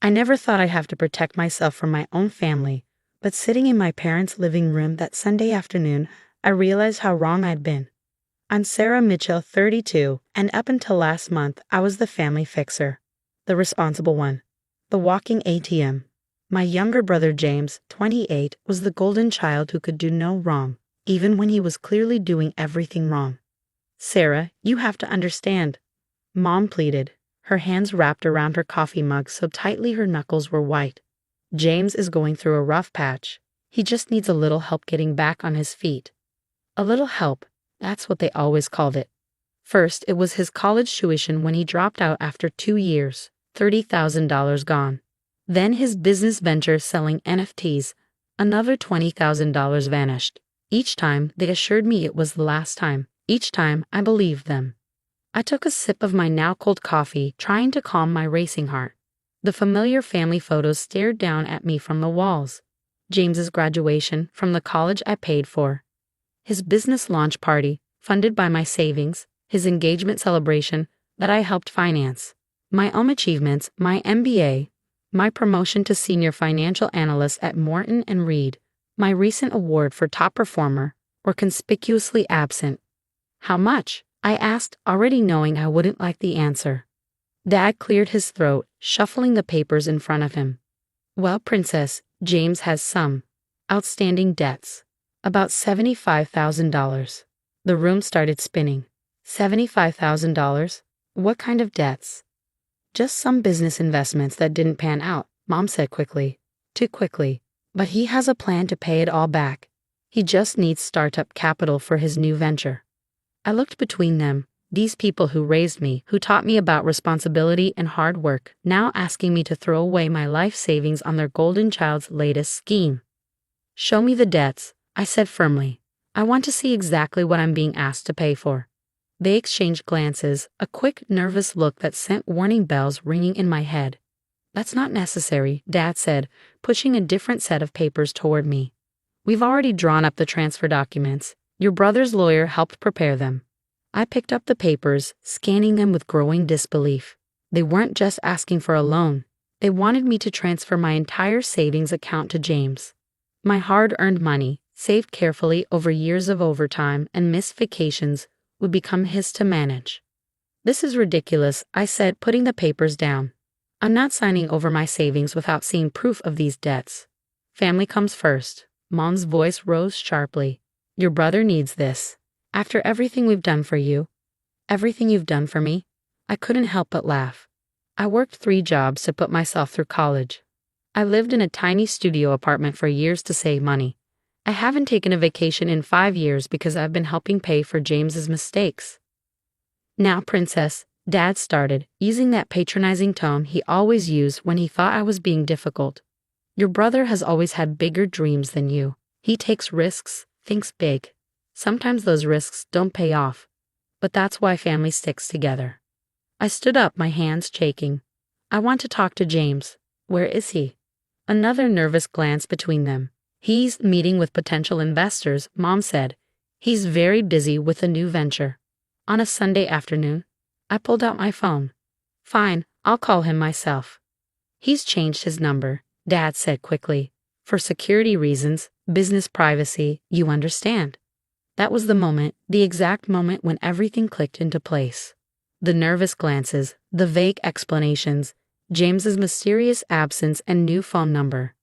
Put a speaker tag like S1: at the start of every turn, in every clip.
S1: I never thought I'd have to protect myself from my own family, but sitting in my parents' living room that Sunday afternoon, I realized how wrong I'd been. I'm Sarah Mitchell, 32, and up until last month, I was the family fixer, the responsible one, the walking ATM. My younger brother James, 28, was the golden child who could do no wrong, even when he was clearly doing everything wrong. Sarah, you have to understand, Mom pleaded, her hands wrapped around her coffee mug so tightly her knuckles were white. James is going through a rough patch. He just needs a little help getting back on his feet. A little help, that's what they always called it. First, it was his college tuition when he dropped out after 2 years, $30,000 gone. Then his business venture selling NFTs, another $20,000 vanished. Each time, they assured me it was the last time. Each time, I believed them. I took a sip of my now cold coffee, trying to calm my racing heart. The familiar family photos stared down at me from the walls. James's graduation from the college I paid for. His business launch party, funded by my savings. His engagement celebration that I helped finance. My own achievements, my MBA, my promotion to senior financial analyst at Morton & Reed, my recent award for top performer, were conspicuously absent. How much? I asked, already knowing I wouldn't like the answer. Dad cleared his throat, shuffling the papers in front of him. Well, Princess, James has some outstanding debts. About $75,000. The room started spinning. $75,000? What kind of debts? Just some business investments that didn't pan out, Mom said quickly. Too quickly. But he has a plan to pay it all back. He just needs startup capital for his new venture. I looked between them, these people who raised me, who taught me about responsibility and hard work, now asking me to throw away my life savings on their golden child's latest scheme. Show me the debts, I said firmly. I want to see exactly what I'm being asked to pay for. They exchanged glances, a quick, nervous look that sent warning bells ringing in my head. That's not necessary, Dad said, pushing a different set of papers toward me. We've already drawn up the transfer documents. Your brother's lawyer helped prepare them. I picked up the papers, scanning them with growing disbelief. They weren't just asking for a loan. They wanted me to transfer my entire savings account to James. My hard-earned money, saved carefully over years of overtime and missed vacations, would become his to manage. This is ridiculous, I said, putting the papers down. I'm not signing over my savings without seeing proof of these debts. Family comes first. Mom's voice rose sharply. Your brother needs this. After everything we've done for you, everything you've done for me, I couldn't help but laugh. I worked 3 jobs to put myself through college. I lived in a tiny studio apartment for years to save money. I haven't taken a vacation in 5 years because I've been helping pay for James's mistakes. Now, Princess, Dad started, using that patronizing tone he always used when he thought I was being difficult. Your brother has always had bigger dreams than you. He takes risks, thinks big. Sometimes those risks don't pay off. But that's why family sticks together. I stood up, my hands shaking. I want to talk to James. Where is he? Another nervous glance between them. He's meeting with potential investors, Mom said. He's very busy with a new venture. On a Sunday afternoon, I pulled out my phone. Fine, I'll call him myself. He's changed his number, Dad said quickly. For security reasons, business privacy, you understand. That was the moment, the exact moment when everything clicked into place. The nervous glances, the vague explanations, James's mysterious absence and new phone number.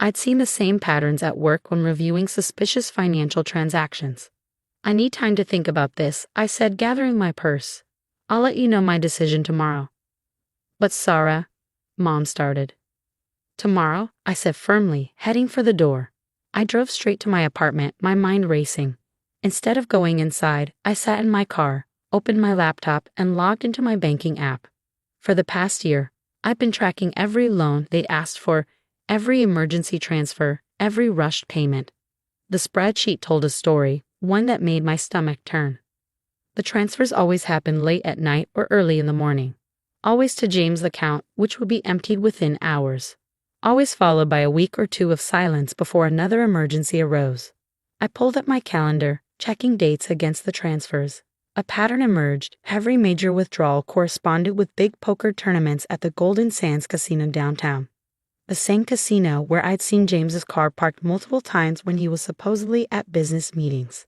S1: I'd seen the same patterns at work when reviewing suspicious financial transactions. I need time to think about this, I said, gathering my purse. I'll let you know my decision tomorrow. But Sarah, Mom started. Tomorrow, I said firmly, heading for the door. I drove straight to my apartment, my mind racing. Instead of going inside, I sat in my car, opened my laptop, and logged into my banking app. For the past year, I've been tracking every loan they'd asked for, every emergency transfer, every rushed payment. The spreadsheet told a story, one that made my stomach turn. The transfers always happened late at night or early in the morning. Always to James' account, which would be emptied within hours. Always followed by a week or 2 of silence before another emergency arose. I pulled up my calendar, checking dates against the transfers. A pattern emerged. Every major withdrawal corresponded with big poker tournaments at the Golden Sands Casino downtown. The same casino where I'd seen James's car parked multiple times when he was supposedly at business meetings.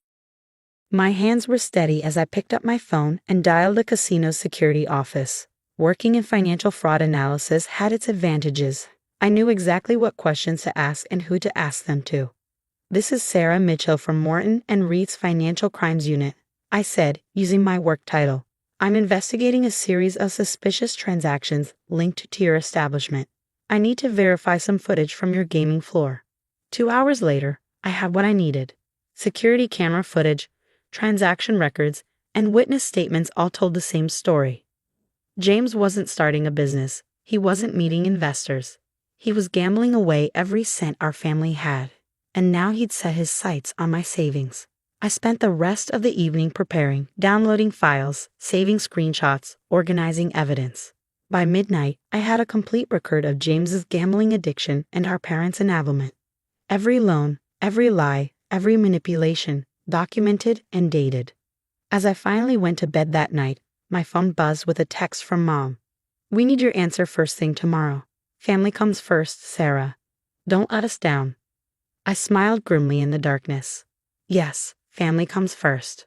S1: My hands were steady as I picked up my phone and dialed the casino's security office. Working in financial fraud analysis had its advantages. I knew exactly what questions to ask and who to ask them to. "This is Sarah Mitchell from Morton and Reed's Financial Crimes Unit," I said, using my work title. "I'm investigating a series of suspicious transactions linked to your establishment. I need to verify some footage from your gaming floor." 2 hours later, I had what I needed. Security camera footage, transaction records, and witness statements all told the same story. James wasn't starting a business. He wasn't meeting investors. He was gambling away every cent our family had. And now he'd set his sights on my savings. I spent the rest of the evening preparing, downloading files, saving screenshots, organizing evidence. By midnight, I had a complete record of James's gambling addiction and our parents' enavelment. Every loan, every lie, every manipulation, documented and dated. As I finally went to bed that night, my phone buzzed with a text from Mom. "We need your answer first thing tomorrow. Family comes first, Sarah. Don't let us down." I smiled grimly in the darkness. Yes, family comes first.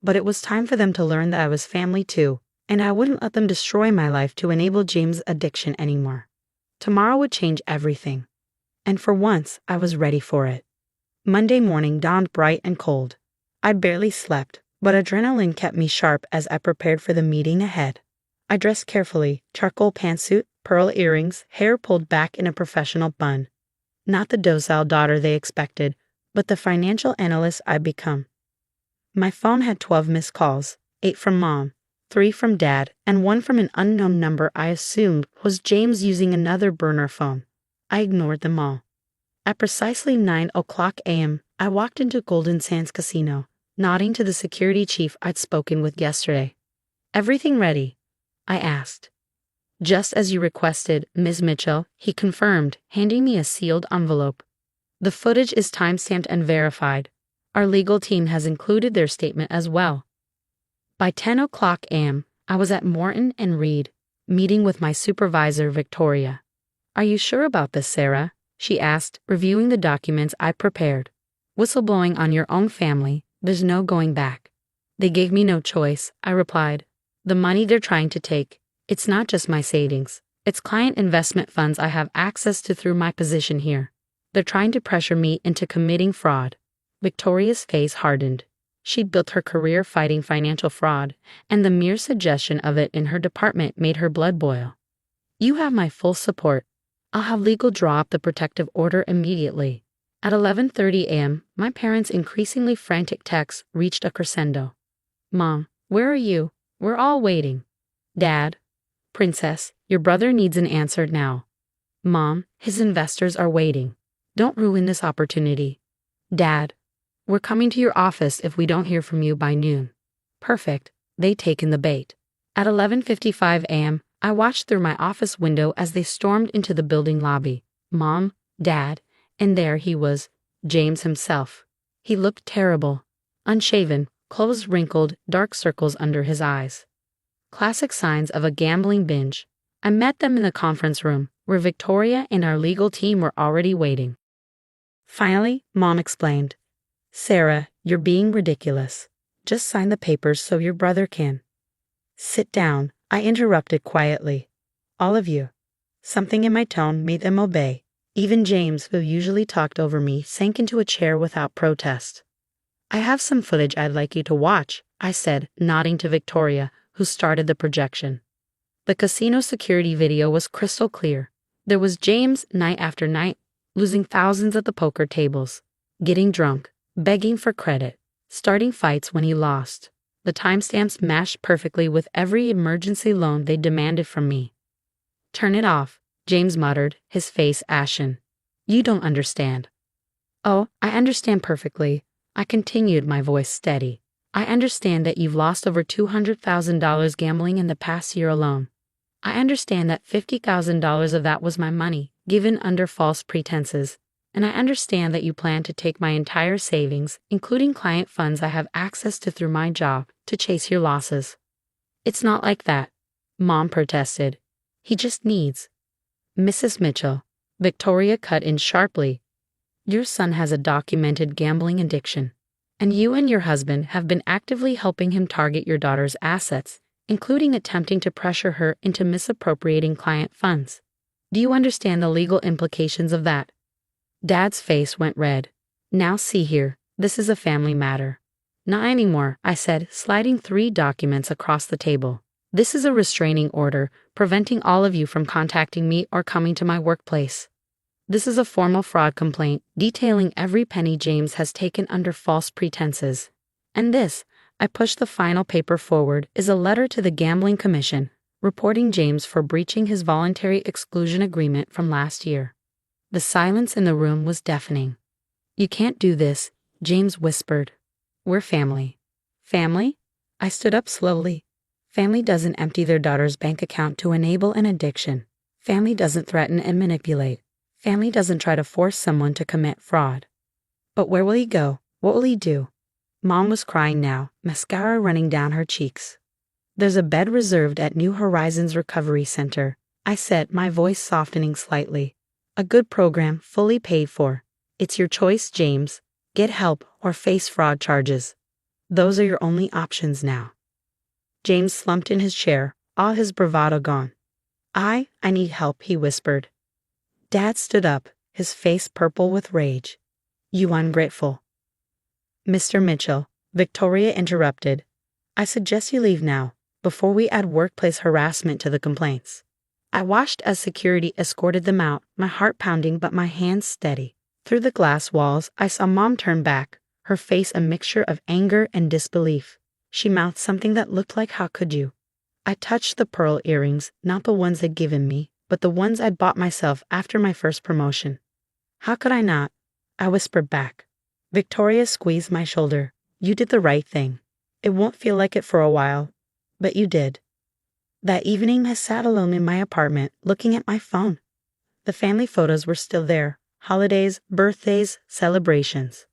S1: But it was time for them to learn that I was family too, and I wouldn't let them destroy my life to enable James' addiction anymore. Tomorrow would change everything. And for once, I was ready for it. Monday morning dawned bright and cold. I barely slept, but adrenaline kept me sharp as I prepared for the meeting ahead. I dressed carefully, charcoal pantsuit, pearl earrings, hair pulled back in a professional bun. Not the docile daughter they expected, but the financial analyst I'd become. My phone had 12 missed calls, 8 from Mom, 3 from Dad, and 1 from an unknown number I assumed was James using another burner phone. I ignored them all. At precisely 9:00 a.m., I walked into Golden Sands Casino, nodding to the security chief I'd spoken with yesterday. "Everything ready?" I asked. "Just as you requested, Ms. Mitchell," he confirmed, handing me a sealed envelope. "The footage is time-stamped and verified. Our legal team has included their statement as well." By 10:00 a.m., I was at Morton and Reed, meeting with my supervisor, Victoria. "Are you sure about this, Sarah?" she asked, reviewing the documents I prepared. "Whistleblowing on your own family, there's no going back." "They gave me no choice," I replied. "The money they're trying to take, it's not just my savings. It's client investment funds I have access to through my position here. They're trying to pressure me into committing fraud." Victoria's face hardened. She'd built her career fighting financial fraud, and the mere suggestion of it in her department made her blood boil. "You have my full support. I'll have legal draw up the protective order immediately." At 11:30 a.m., my parents' increasingly frantic texts reached a crescendo. "Mom, where are you? We're all waiting." "Dad, Princess, your brother needs an answer now." "Mom, his investors are waiting. Don't ruin this opportunity." "Dad, we're coming to your office if we don't hear from you by noon." Perfect. They'd taken the bait. At 11:55 a.m., I watched through my office window as they stormed into the building lobby. Mom, Dad, and there he was, James himself. He looked terrible. Unshaven, clothes wrinkled, dark circles under his eyes. Classic signs of a gambling binge. I met them in the conference room, where Victoria and our legal team were already waiting. Finally, Mom explained. "Sarah, you're being ridiculous. Just sign the papers so your brother can." "Sit down," I interrupted quietly. "All of you." Something in my tone made them obey. Even James, who usually talked over me, sank into a chair without protest. "I have some footage I'd like you to watch," I said, nodding to Victoria, who started the projection. The casino security video was crystal clear. There was James, night after night, losing thousands at the poker tables, getting drunk, begging for credit, starting fights when he lost. The timestamps matched perfectly with every emergency loan they demanded from me. "Turn it off," James muttered, his face ashen. "You don't understand." "Oh, I understand perfectly," I continued, my voice steady. "I understand that you've lost over $200,000 gambling in the past year alone. I understand that $50,000 of that was my money, given under false pretenses, and I understand that you plan to take my entire savings, including client funds I have access to through my job, to chase your losses. It's not like that, Mom protested. He just needs. Mrs. Mitchell, Victoria cut in sharply. Your son has a documented gambling addiction, and you and your husband have been actively helping him target your daughter's assets, including attempting to pressure her into misappropriating client funds. Do you understand the legal implications of that? Dad's face went red. Now see here, this is a family matter. Not anymore, I said, sliding 3 documents across the table. This is a restraining order, preventing all of you from contacting me or coming to my workplace. This is a formal fraud complaint detailing every penny James has taken under false pretenses. And this, I pushed the final paper forward, is a letter to the Gambling Commission, reporting James for breaching his voluntary exclusion agreement from last year. The silence in the room was deafening. You can't do this, James whispered. We're family. Family? I stood up slowly. Family doesn't empty their daughter's bank account to enable an addiction. Family doesn't threaten and manipulate. Family doesn't try to force someone to commit fraud. But where will he go? What will he do? Mom was crying now, mascara running down her cheeks. There's a bed reserved at New Horizons Recovery Center, I said, my voice softening slightly. A good program, fully paid for. It's your choice, James. Get help or face fraud charges. Those are your only options now. James slumped in his chair, all his bravado gone. I need help, he whispered. Dad stood up, his face purple with rage. You ungrateful. Mr. Mitchell, Victoria interrupted. I suggest you leave now, before we add workplace harassment to the complaints. I watched as security escorted them out, my heart pounding but my hands steady. Through the glass walls, I saw Mom turn back, her face a mixture of anger and disbelief. She mouthed something that looked like, how could you? I touched the pearl earrings, not the ones they'd given me, but the ones I'd bought myself after my first promotion. How could I not? I whispered back. Victoria squeezed my shoulder. You did the right thing. It won't feel like it for a while, but you did. That evening I sat alone in my apartment, looking at my phone. The family photos were still there. Holidays, birthdays, celebrations.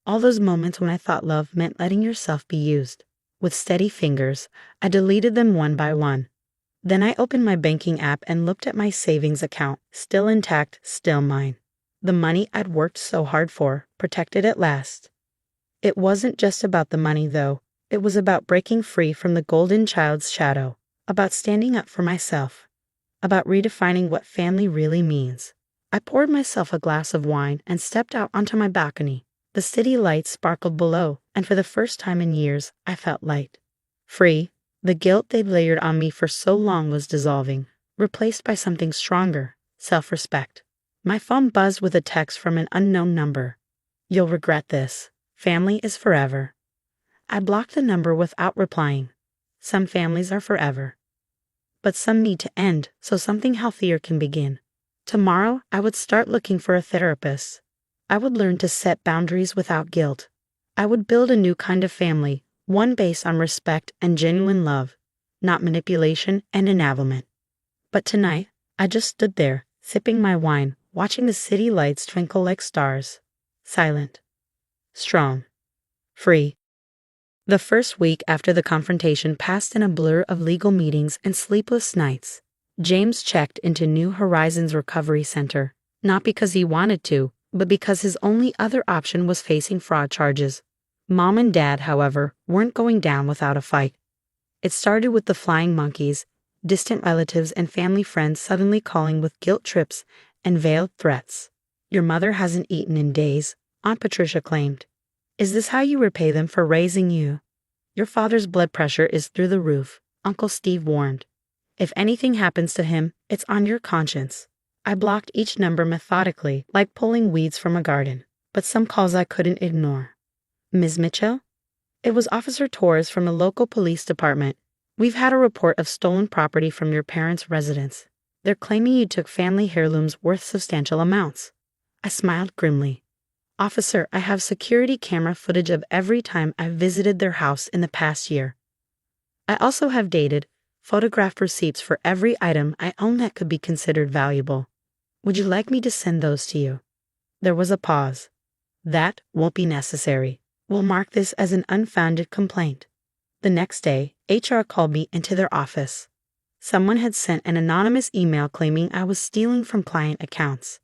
S1: All those moments when I thought love meant letting yourself be used. With steady fingers, I deleted them one by one. Then I opened my banking app and looked at my savings account, still intact, still mine. The money I'd worked so hard for, protected at last. It wasn't just about the money, though. It was about breaking free from the golden child's shadow, about standing up for myself, about redefining what family really means. I poured myself a glass of wine and stepped out onto my balcony. The city lights sparkled below, and for the first time in years, I felt light. Free. The guilt they'd layered on me for so long was dissolving, replaced by something stronger, self-respect. My phone buzzed with a text from an unknown number. You'll regret this. Family is forever. I blocked the number without replying. Some families are forever. But some need to end so something healthier can begin. Tomorrow, I would start looking for a therapist. I would learn to set boundaries without guilt. I would build a new kind of family, one based on respect and genuine love, not manipulation and enavelment. But tonight, I just stood there, sipping my wine, watching the city lights twinkle like stars. Silent. Strong. Free. The first week after the confrontation passed in a blur of legal meetings and sleepless nights. James checked into New Horizons Recovery Center, not because he wanted to, but because his only other option was facing fraud charges. Mom and Dad, however, weren't going down without a fight. It started with the flying monkeys, distant relatives and family friends suddenly calling with guilt trips and veiled threats. Your mother hasn't eaten in days, Aunt Patricia claimed. Is this how you repay them for raising you? Your father's blood pressure is through the roof, Uncle Steve warned. If anything happens to him, it's on your conscience. I blocked each number methodically, like pulling weeds from a garden, but some calls I couldn't ignore. Ms. Mitchell? It was Officer Torres from the local police department. We've had a report of stolen property from your parents' residence. They're claiming you took family heirlooms worth substantial amounts. I smiled grimly. Officer, I have security camera footage of every time I've visited their house in the past year. I also have dated, photographed receipts for every item I own that could be considered valuable. Would you like me to send those to you? There was a pause. That won't be necessary. We'll mark this as an unfounded complaint. The next day, HR called me into their office. Someone had sent an anonymous email claiming I was stealing from client accounts.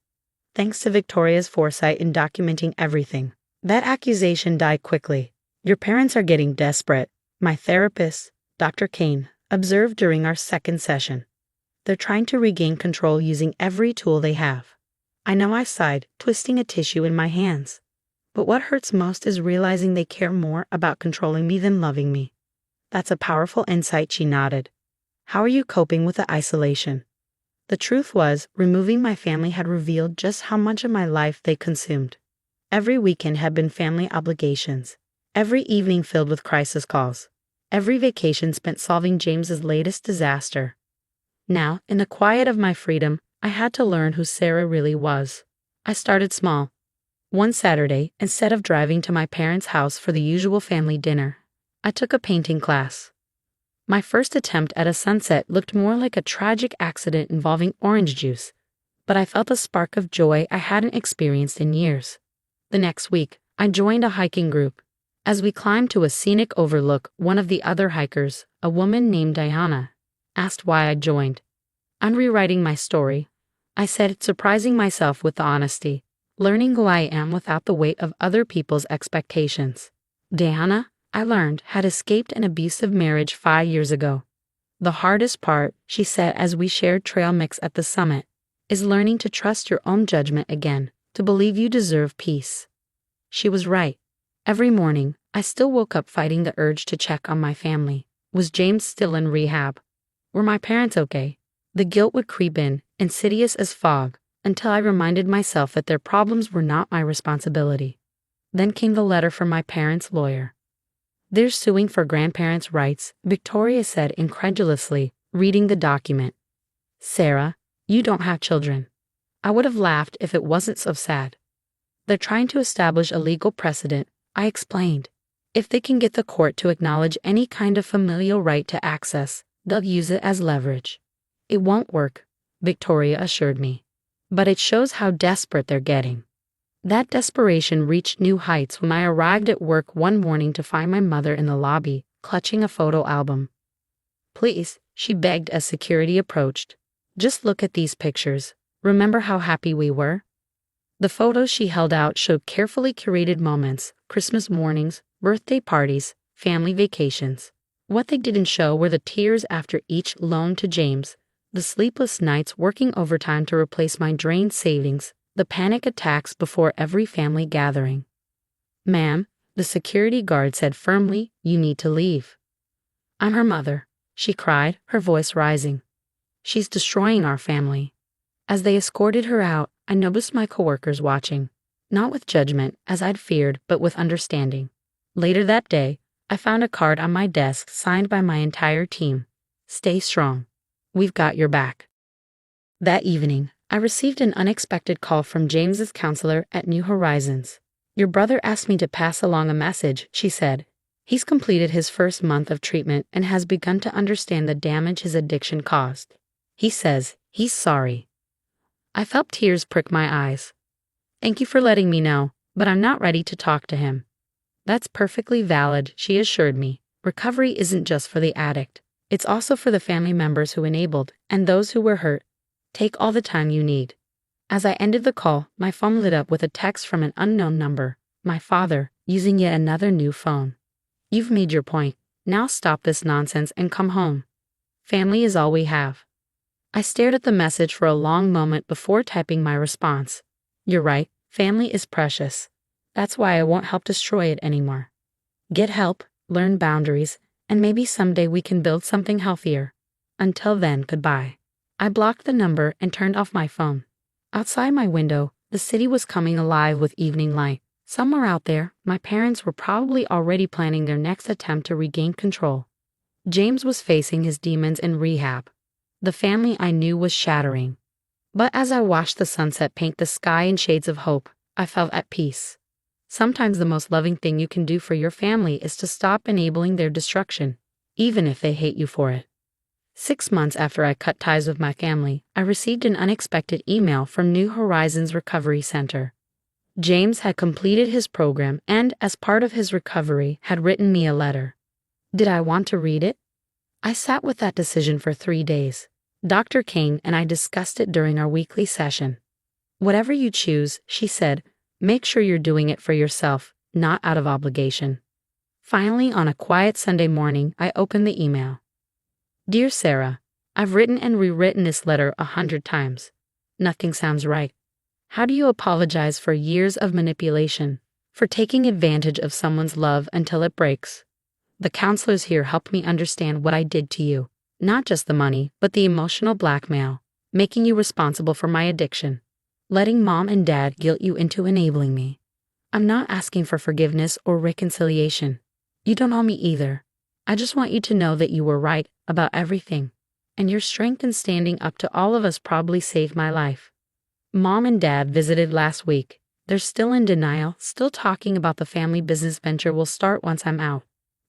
S1: Thanks to Victoria's foresight in documenting everything, that accusation died quickly. Your parents are getting desperate, my therapist, Dr. Kane, observed during our second session. They're trying to regain control using every tool they have. I know I sighed, twisting a tissue in my hands. But what hurts most is realizing they care more about controlling me than loving me. That's a powerful insight, she nodded. How are you coping with the isolation? The truth was, removing my family had revealed just how much of my life they consumed. Every weekend had been family obligations. Every evening filled with crisis calls. Every vacation spent solving James's latest disaster. Now, in the quiet of my freedom, I had to learn who Sarah really was. I started small. One Saturday, instead of driving to my parents' house for the usual family dinner, I took a painting class. My first attempt at a sunset looked more like a tragic accident involving orange juice, but I felt a spark of joy I hadn't experienced in years. The next week, I joined a hiking group. As we climbed to a scenic overlook, one of the other hikers, a woman named Diana, asked why I joined. I'm rewriting my story, I said, surprising myself with the honesty, learning who I am without the weight of other people's expectations. Diana, I learned, had escaped an abusive marriage 5 years ago. The hardest part, she said as we shared trail mix at the summit, is learning to trust your own judgment again, to believe you deserve peace. She was right. Every morning, I still woke up fighting the urge to check on my family. Was James still in rehab? Were my parents okay? The guilt would creep in, insidious as fog, until I reminded myself that their problems were not my responsibility. Then came the letter from my parents' lawyer. They're suing for grandparents' rights, Victoria said incredulously, reading the document. Sarah, you don't have children. I would have laughed if it wasn't so sad. They're trying to establish a legal precedent, I explained. If they can get the court to acknowledge any kind of familial right to access, they'll use it as leverage. It won't work, Victoria assured me. But it shows how desperate they're getting. That desperation reached new heights when I arrived at work one morning to find my mother in the lobby, clutching a photo album. Please, she begged as security approached. Just look at these pictures. Remember how happy we were? The photos she held out showed carefully curated moments, Christmas mornings, birthday parties, family vacations. What they didn't show were the tears after each loan to James, the sleepless nights working overtime to replace my drained savings, the panic attacks before every family gathering. Ma'am, the security guard said firmly, you need to leave. I'm her mother, she cried, her voice rising. She's destroying our family. As they escorted her out, I noticed my coworkers watching, not with judgment, as I'd feared, but with understanding. Later that day, I found a card on my desk signed by my entire team. Stay strong. We've got your back. That evening, I received an unexpected call from James's counselor at New Horizons. Your brother asked me to pass along a message, she said. He's completed his first month of treatment and has begun to understand the damage his addiction caused. He says he's sorry. I felt tears prick my eyes. Thank you for letting me know, but I'm not ready to talk to him. That's perfectly valid, she assured me. Recovery isn't just for the addict. It's also for the family members who enabled and those who were hurt. Take all the time you need. As I ended the call, my phone lit up with a text from an unknown number. My father, using yet another new phone. You've made your point. Now stop this nonsense and come home. Family is all we have. I stared at the message for a long moment before typing my response. You're right, family is precious. That's why I won't help destroy it anymore. Get help, learn boundaries, and maybe someday we can build something healthier. Until then, goodbye. I blocked the number and turned off my phone. Outside my window, the city was coming alive with evening light. Somewhere out there, my parents were probably already planning their next attempt to regain control. James was facing his demons in rehab. The family I knew was shattering. But as I watched the sunset paint the sky in shades of hope, I felt at peace. Sometimes the most loving thing you can do for your family is to stop enabling their destruction, even if they hate you for it. 6 months after I cut ties with my family, I received an unexpected email from New Horizons Recovery Center. James had completed his program and, as part of his recovery, had written me a letter. Did I want to read it? I sat with that decision for 3 days. Dr. Kane and I discussed it during our weekly session. Whatever you choose, she said, make sure you're doing it for yourself, not out of obligation. Finally, on a quiet Sunday morning, I opened the email. Dear Sarah, I've written and rewritten this letter 100 times. Nothing sounds right. How do you apologize for years of manipulation, for taking advantage of someone's love until it breaks? The counselors here helped me understand what I did to you, not just the money, but the emotional blackmail, making you responsible for my addiction, letting mom and dad guilt you into enabling me. I'm not asking for forgiveness or reconciliation. You don't owe me either. I just want you to know that you were right about everything, and your strength in standing up to all of us probably saved my life. Mom and dad visited last week. They're still in denial, still talking about the family business venture will start once I'm out.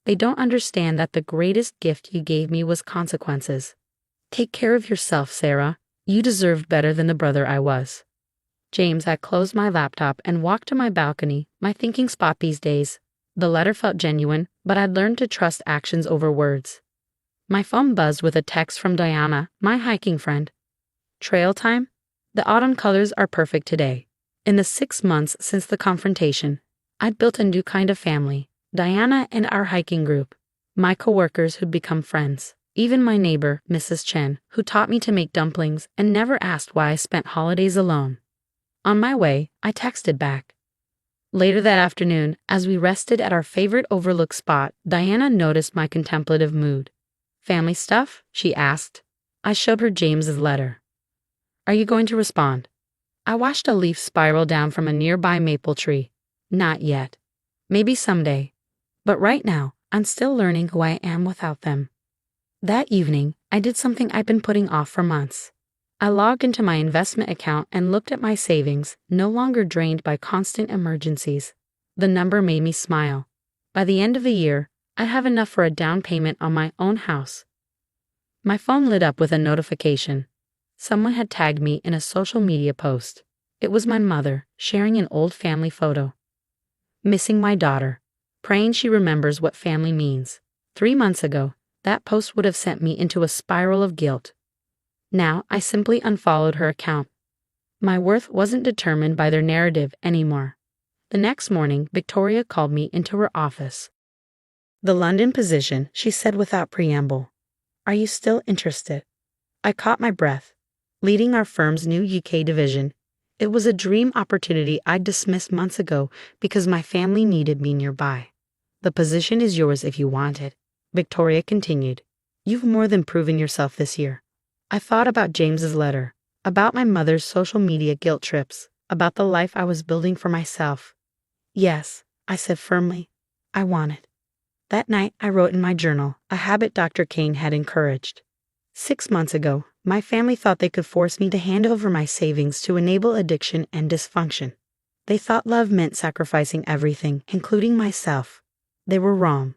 S1: They don't understand that the greatest gift you gave me was consequences. Take care of yourself, Sarah. You deserved better than the brother I was. James had closed my laptop and walked to my balcony, my thinking spot these days. The letter felt genuine, but I'd learned to trust actions over words. My phone buzzed with a text from Diana, my hiking friend. Trail time? The autumn colors are perfect today. In the 6 months since the confrontation, I'd built a new kind of family. Diana and our hiking group, my coworkers who'd become friends, even my neighbor, Mrs. Chen, who taught me to make dumplings and never asked why I spent holidays alone. On my way, I texted back. Later that afternoon, as we rested at our favorite overlook spot, Diana noticed my contemplative mood. Family stuff? She asked. I showed her James's letter. Are you going to respond? I watched a leaf spiral down from a nearby maple tree. Not yet. Maybe someday. But right now, I'm still learning who I am without them. That evening, I did something I'd been putting off for months. I logged into my investment account and looked at my savings, no longer drained by constant emergencies. The number made me smile. By the end of the year, I'd have enough for a down payment on my own house. My phone lit up with a notification. Someone had tagged me in a social media post. It was my mother, sharing an old family photo. Missing my daughter. Praying she remembers what family means. 3 months ago, that post would have sent me into a spiral of guilt. Now, I simply unfollowed her account. My worth wasn't determined by their narrative anymore. The next morning, Victoria called me into her office. The London position, she said without preamble. Are you still interested? I caught my breath. Leading our firm's new UK division, it was a dream opportunity I'd dismissed months ago because my family needed me nearby. The position is yours if you want it, Victoria continued. You've more than proven yourself this year. I thought about James's letter, about my mother's social media guilt trips, about the life I was building for myself. Yes, I said firmly, I want it. That night, I wrote in my journal, a habit Dr. Kane had encouraged. 6 months ago, my family thought they could force me to hand over my savings to enable addiction and dysfunction. They thought love meant sacrificing everything, including myself. They were wrong.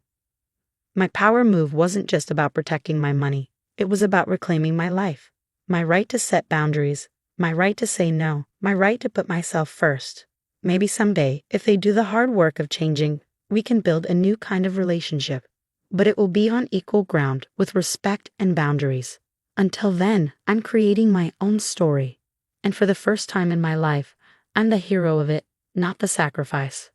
S1: My power move wasn't just about protecting my money. It was about reclaiming my life, my right to set boundaries, my right to say no, my right to put myself first. Maybe someday, if they do the hard work of changing, we can build a new kind of relationship. But it will be on equal ground with respect and boundaries. Until then, I'm creating my own story. And for the first time in my life, I'm the hero of it, not the sacrifice.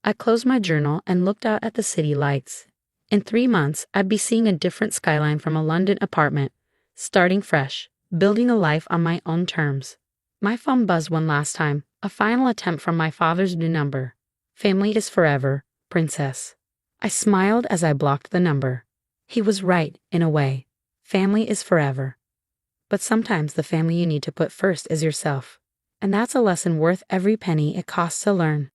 S1: I closed my journal and looked out at the city lights. In 3 months, I'd be seeing a different skyline from a London apartment, starting fresh, building a life on my own terms. My phone buzzed one last time, a final attempt from my father's new number. Family is forever, Princess. I smiled as I blocked the number. He was right, in a way. Family is forever. But sometimes the family you need to put first is yourself. And that's a lesson worth every penny it costs to learn.